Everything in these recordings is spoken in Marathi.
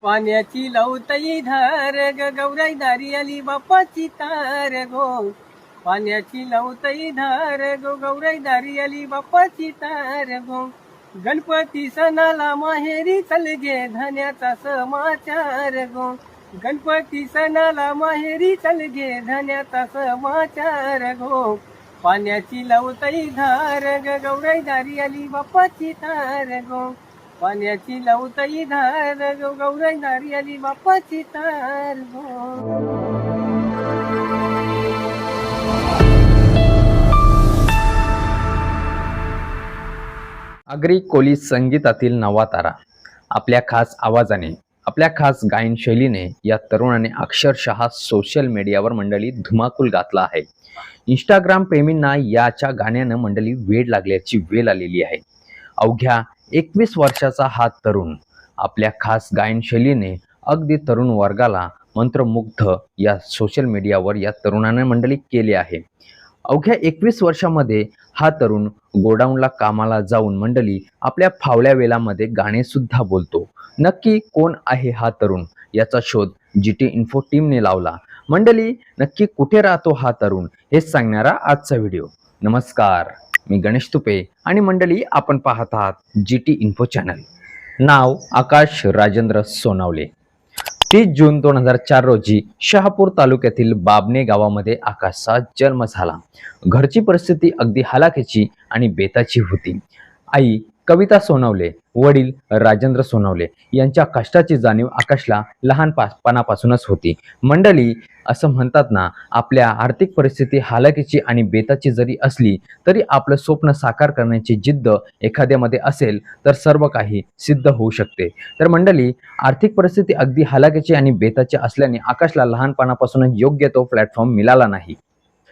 पाण्याची लवतई धार ग गौराई दारी आली बापाची तार गो. पाण्याची लवतई धार गो गौराई दारी आली बापाची तार गो. गणपती सणाला माहेरी चलगे धन्याचा समाचार गो. गणपती सणाला माहेरी चलगे धन्याचा समाचार गो. पाण्याची लवतई धार ग गौराई दारी आली बापाची तार गो. पाण्याची लवतई धार गो गौराई दारी आली बापाची तार गो. आगरी कोली संगीतातील नवा तारा आपल्या खास आवाजाने, आपल्या खास गायन शैलीने या तरुणाने अक्षरशः सोशल मीडियावर मंडळी धुमाकूल घातला आहे. इंस्टाग्राम प्रेमींना याच्या गाण्यानं मंडळी वेड लागल्याची वेळ आलेली आहे. अवघ्या 21 वर्षाचा हा तरुण आपल्या खास गायन शैलीने अगदी तरुण वर्गाला मंत्रमुग्ध या सोशल मीडियावर या तरुणाने मंडळी केले आहे. अवघ्या 21 वर्षामध्ये हा तरुण गोडाऊनला कामाला जाऊन मंडळी आपल्या फावल्या वेळामध्ये गाणे सुद्धा बोलतो. नक्की कोण आहे हा तरुण याचा शोध GT इन्फो टीमने लावला. मंडळी नक्की कुठे राहतो हा तरुण हे सांगणारा आजचा व्हिडिओ. नमस्कार, मी गणेश तुपे आणि मंडळी आपण पाहत आहात GT इन्फो चॅनल. नाव आकाश राजेंद्र सोनावले. 30 जून 2004 रोजी शहापूर तालुक्यातील बाबणे गावामध्ये आकाशचा जन्म झाला. घरची परिस्थिती अगदी हलाखीची आणि बेताची होती. आई कविता सोनावले, वडील राजेंद्र सोनावले यांच्या कष्टाची जाणीव आकाशला लहानपणापासूनच होती. मंडळी असं म्हणतात ना, आपल्या आर्थिक परिस्थिती हालाकीची आणि बेताची जरी असली तरी आपलं स्वप्न साकार करण्याची जिद्द एखाद्यामध्ये असेल तर सर्व काही सिद्ध होऊ शकते. तर मंडळी आर्थिक परिस्थिती अगदी हालाकीची आणि बेताची असल्याने आकाशला लहानपणापासूनच योग्य तो प्लॅटफॉर्म मिळाला नाही.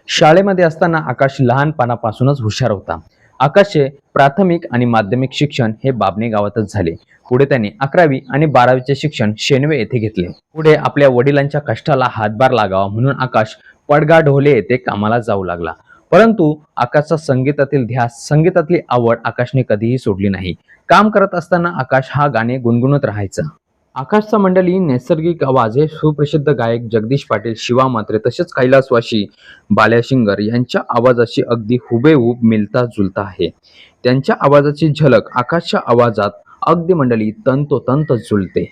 शाळेमध्ये असताना आकाश लहानपणापासूनच हुशार होता. आकाशचे प्राथमिक आणि माध्यमिक शिक्षण हे बाबणे गावातच झाले. पुढे त्याने 11वी आणि 12वीचे शिक्षण शेनवे येथे घेतले. पुढे आपल्या वडिलांच्या कष्टाला हातभार लागावा म्हणून आकाश पडगाढोले येथे कामाला जाऊ लागला. परंतु आकाशचा संगीतातील ध्यास, संगीतातली आवड आकाशने कधीही सोडली नाही. काम करत असताना आकाश हा गाणे गुणगुणत राहायचा. आकाशचा मंडळी नैसर्गिक आवाज हे सुप्रसिद्ध गायक जगदीश पाटील, शिवा म्हात्रे तसेच कैलासवासी बाल्या सिंगर यांच्या आवाजाशी अगदी हुबेहूब मिळता जुळता आहे. त्यांच्या आवाजाची झलक आकाशच्या आवाजात अगदी मंडळी तंतोतंत जुळते.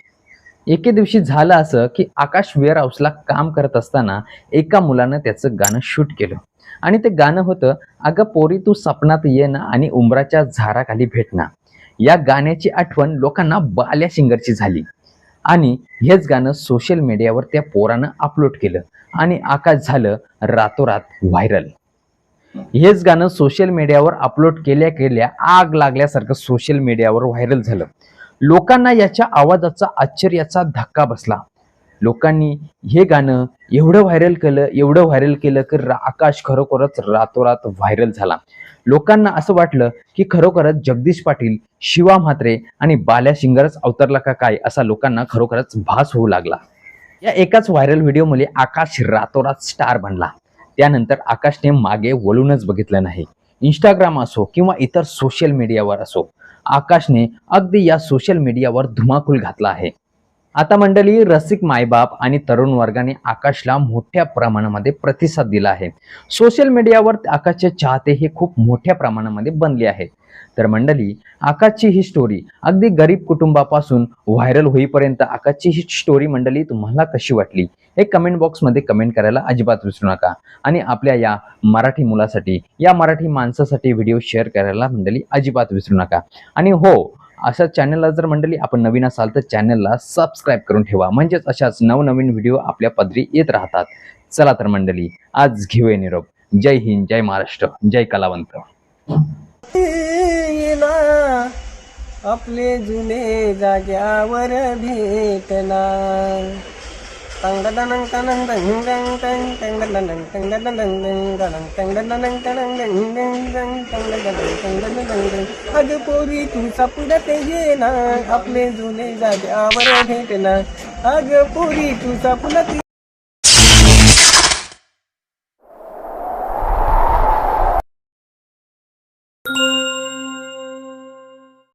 एके दिवशी झालं असं की आकाश वेअरहाऊसला काम करत असताना एका मुलानं त्याचं गाणं शूट केलं आणि ते गाणं होतं, अगं पोरी तू सपनात ये ना आणि उंबराच्या झाडाखाली भेट ना. या गाण्याची आठवण लोकांना बाल्या सिंगरची झाली आणि हेच गाणं सोशल मीडियावर त्या पोरानं अपलोड केलं आणि आकाश झालं रातोरात व्हायरल. हेच गाणं सोशल मीडियावर अपलोड केल्या केल्या आग लागल्यासारखं सोशल मीडियावर व्हायरल झालं. लोकांना याच्या आवाजाचा आश्चर्याचा धक्का बसला. लोकांनी हे गाणं एवढं व्हायरल केलं की आकाश खरोखरच रातोरात व्हायरल झाला. लोकांना असं वाटलं की खरोखरच जगदीश पाटील, शिवा म्हात्रे आणि बाल्या सिंगरच अवतरला का काय असा लोकांना खरोखरच भास होऊ लागला. या एकाच व्हायरल व्हिडिओमुळे आकाश रातोरात स्टार बनला. त्यानंतर आकाशने मागे वळूनच बघितलं नाही. इंस्टाग्राम असो किंवा इतर सोशल मीडियावर असो, आकाशने अगदी या सोशल मीडियावर धुमाकूल घातला आहे. आता मंडळी रसिक मायबाप आणि तरुण वर्गाने आकाशला मोठ्या प्रमाणामध्ये प्रतिसाद दिला आहे. सोशल मीडियावर आकाशचे चाहते हे खूप मोठ्या प्रमाणामध्ये बनले आहेत. तर मंडळी आकाशची ही स्टोरी अगदी गरीब कुटुंबापासून व्हायरल होईपर्यंत आकाशची ही स्टोरी मंडळी तुम्हाला कशी वाटली हे कमेंट बॉक्समध्ये कमेंट करायला अजिबात विसरू नका. आणि आपल्या या मराठी मुलासाठी, या मराठी माणसासाठी व्हिडिओ शेअर करायला मंडळी अजिबात विसरू नका. आणि हो, अशा चॅनलला जर मंडळी आपण नवीन असाल तर चॅनलला सबस्क्राईब करून ठेवा, म्हणजेच अशाच नवनवीन व्हिडिओ आपल्या पदरी येत राहतात. चला तर मंडळी आज घेऊया निरोप. जय हिंद, जय महाराष्ट्र, जय कलावंत. आपले जुने जाग्यावर भेटना. अग पोरी तू सापडत ये ना, आपले जुने जाग्यावर भेटना. अग पोरी तू सापडत